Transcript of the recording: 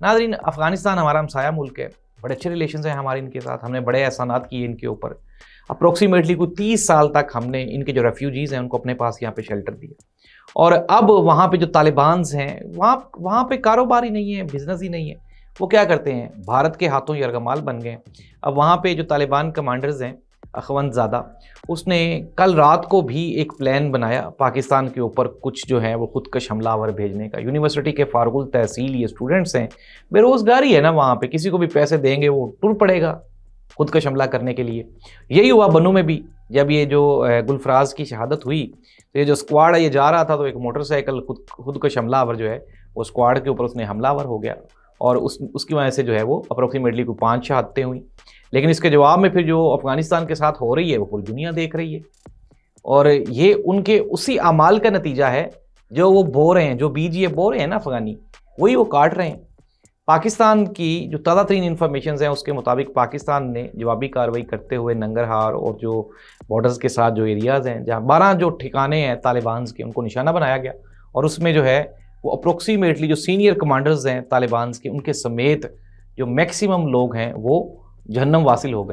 नाज़रीन, अफ़गानिस्तान हमारा हमसाया मुल्क है, बड़े अच्छे रिलेशन हैं हमारे इनके साथ, हमने बड़े एहसानात किए इनके ऊपर। अप्रोक्सीमेटली कोई 30 साल तक हमने इनके जो रेफ्यूजीज़ हैं उनको अपने पास यहाँ पे शेल्टर दिया। और अब वहाँ पे जो तालिबान्स हैं, वहाँ वहाँ पे कारोबार ही नहीं है, बिज़नेस ही नहीं है। वो क्या करते हैं, भारत के हाथों यरगमाल बन गए। अब वहाँ पे जो तालिबान कमांडर्स हैं, अखवंदज़ादा, उसने कल रात को भी एक प्लान बनाया पाकिस्तान के ऊपर कुछ जो है वो खुदकश हमलावर भेजने का। यूनिवर्सिटी के फारुकुल तहसील ये स्टूडेंट्स हैं, बेरोज़गारी है ना वहाँ पे, किसी को भी पैसे देंगे वो टुर पड़ेगा खुदकश हमला करने के लिए। यही हुआ बनू में भी, जब ये जो गुलफराज की शहादत हुई, तो ये जो स्क्वाड है ये जा रहा था, तो एक मोटरसाइकिल खुदकश हमलावर जो है वो स्क्वाड के ऊपर उसने हमलावर हो गया, और उसकी वजह से जो है वो अप्रोक्सीमेटली कोई 5 शहादतें हुई। लेकिन इसके जवाब में फिर जो अफ़गानिस्तान के साथ हो रही है वो पूरी दुनिया देख रही है, और ये उनके उसी अमाल का नतीजा है जो वो बो रहे हैं, जो बीज ये बो रहे हैं ना अफ़गानी, वही वो काट रहे हैं। पाकिस्तान की जो ताज़ा तरीन इन्फॉर्मेशन हैं उसके मुताबिक पाकिस्तान ने जवाबी कार्रवाई करते हुए नंगरहार और जो बॉर्डर्स के साथ जो एरियाज़ हैं, जहाँ 12 जो ठिकाने हैं तालिबान्स के, उनको निशाना बनाया गया, और उसमें जो है वो अप्रोक्सीमेटली जो सीनियर कमांडर्स हैं तालिबान्स के, उनके समेत जो मैक्सिमम लोग हैं वो जहन्नम वासिल हो गए।